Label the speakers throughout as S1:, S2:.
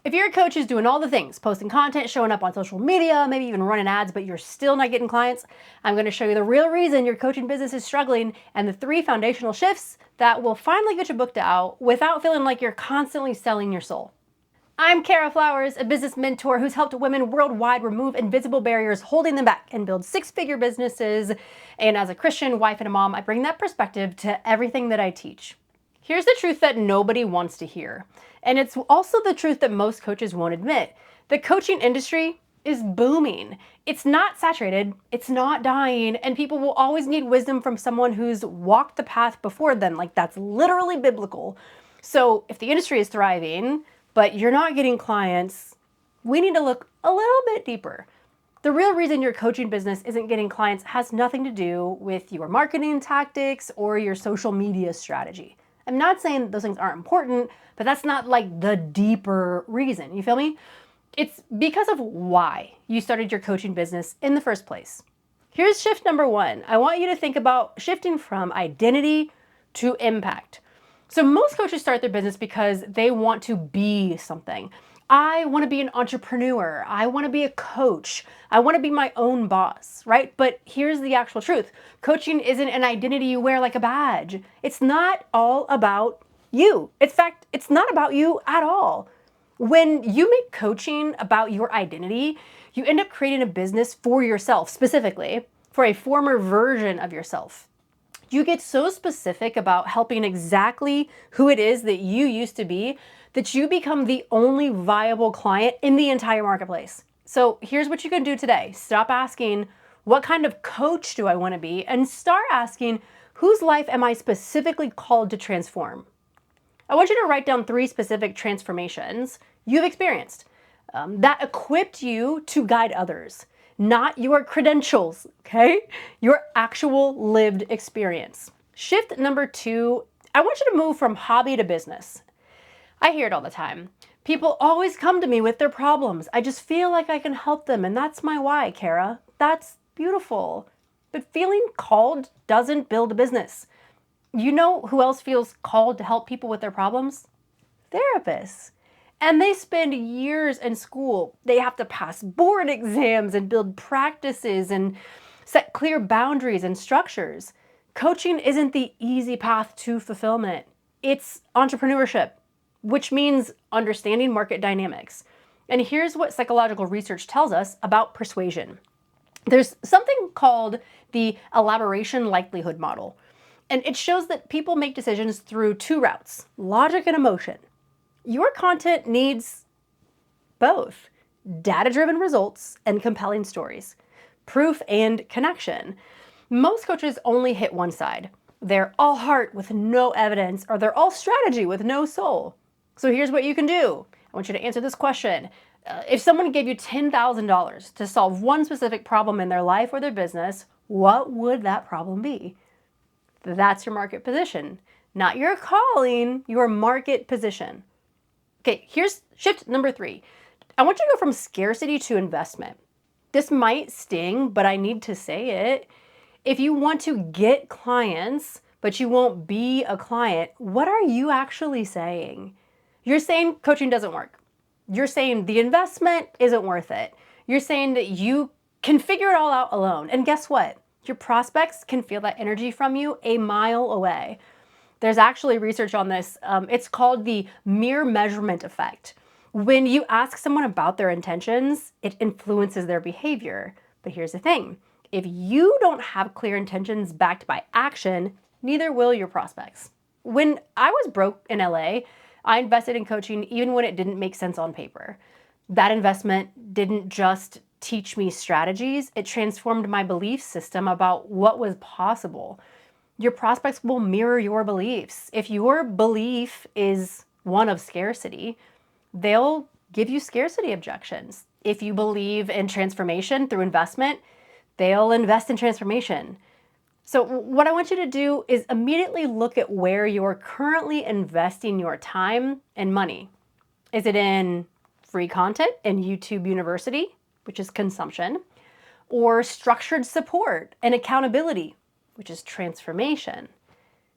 S1: If you're a coach who's doing all the things, posting content, showing up on social media, maybe even running ads, but you're still not getting clients, I'm going to show you the real reason your coaching business is struggling and the 3 foundational shifts that will finally get you booked out without feeling like you're constantly selling your soul. I'm Kara Flowers, a business mentor who's helped women worldwide remove invisible barriers holding them back and build 6-figure businesses. And as a Christian wife and a mom, I bring that perspective to everything that I teach. Here's the truth that nobody wants to hear. And it's also the truth that most coaches won't admit. The coaching industry is booming. It's not saturated, it's not dying, and people will always need wisdom from someone who's walked the path before them. Like, that's literally biblical. So if the industry is thriving, but you're not getting clients, we need to look a little bit deeper. The real reason your coaching business isn't getting clients has nothing to do with your marketing tactics or your social media strategy. I'm not saying those things aren't important, but that's not like the deeper reason. You feel me? It's because of why you started your coaching business in the first place. Here's shift number 1. I want you to think about shifting from identity to impact. So most coaches start their business because they want to be something. I want to be an entrepreneur. I want to be a coach. I want to be my own boss, right? But here's the actual truth. Coaching isn't an identity you wear like a badge. It's not all about you. In fact, it's not about you at all. When you make coaching about your identity, you end up creating a business for yourself, specifically for a former version of yourself. You get so specific about helping exactly who it is that you used to be that you become the only viable client in the entire marketplace. So here's what you can do today. Stop asking, what kind of coach do I want to be? And start asking, whose life am I specifically called to transform? I want you to write down 3 specific transformations you've experienced that equipped you to guide others. Not your credentials, okay? Your actual lived experience. Shift number 2, I want you to move from hobby to business. I hear it all the time. People always come to me with their problems. I just feel like I can help them, and that's my why, Kara. That's beautiful. But feeling called doesn't build a business. You know who else feels called to help people with their problems? Therapists. And they spend years in school. They have to pass board exams and build practices and set clear boundaries and structures. Coaching isn't the easy path to fulfillment. It's entrepreneurship, which means understanding market dynamics. And here's what psychological research tells us about persuasion. There's something called the elaboration likelihood model. And it shows that people make decisions through 2 routes, logic and emotion. Your content needs both data-driven results and compelling stories, proof and connection. Most coaches only hit one side. They're all heart with no evidence, or they're all strategy with no soul. So here's what you can do. I want you to answer this question. If someone gave you $10,000 to solve one specific problem in their life or their business, what would that problem be? That's your market position. Not your calling, your market position. Okay, here's shift number 3. I want you to go from scarcity to investment. This might sting, but I need to say it. If you want to get clients, but you won't be a client, what are you actually saying? You're saying coaching doesn't work. You're saying the investment isn't worth it. You're saying that you can figure it all out alone. And guess what? Your prospects can feel that energy from you a mile away. There's actually research on this. It's called the mere measurement effect. When you ask someone about their intentions, it influences their behavior. But here's the thing. If you don't have clear intentions backed by action, neither will your prospects. When I was broke in LA, I invested in coaching even when it didn't make sense on paper. That investment didn't just teach me strategies, it transformed my belief system about what was possible. Your prospects will mirror your beliefs. If your belief is one of scarcity, they'll give you scarcity objections. If you believe in transformation through investment, they'll invest in transformation. So what I want you to do is immediately look at where you're currently investing your time and money. Is it in free content in YouTube University, which is consumption, or structured support and accountability, which is transformation?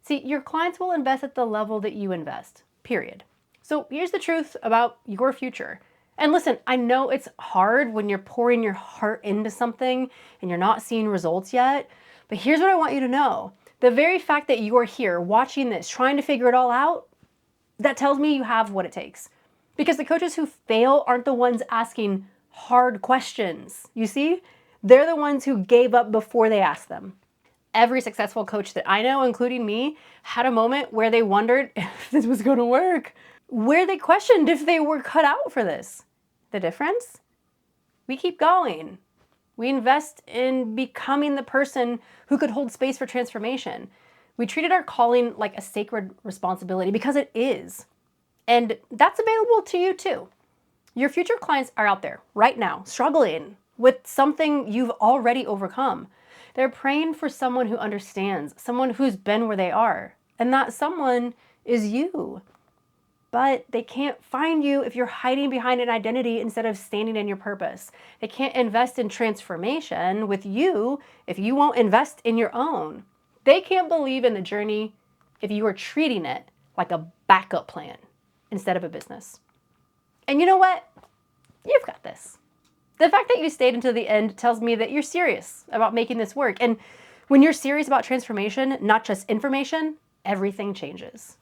S1: See, your clients will invest at the level that you invest, period. So here's the truth about your future. And listen, I know it's hard when you're pouring your heart into something and you're not seeing results yet, but here's what I want you to know. The very fact that you're here watching this, trying to figure it all out, that tells me you have what it takes. Because the coaches who fail aren't the ones asking hard questions. You see? They're the ones who gave up before they asked them. Every successful coach that I know, including me, had a moment where they wondered if this was going to work, where they questioned if they were cut out for this. The difference? We keep going. We invest in becoming the person who could hold space for transformation. We treated our calling like a sacred responsibility because it is. And that's available to you too. Your future clients are out there right now, struggling with something you've already overcome. They're praying for someone who understands, someone who's been where they are. And that someone is you. But they can't find you if you're hiding behind an identity instead of standing in your purpose. They can't invest in transformation with you if you won't invest in your own. They can't believe in the journey if you are treating it like a backup plan instead of a business. And you know what? You've got this. The fact that you stayed until the end tells me that you're serious about making this work. And when you're serious about transformation, not just information, everything changes.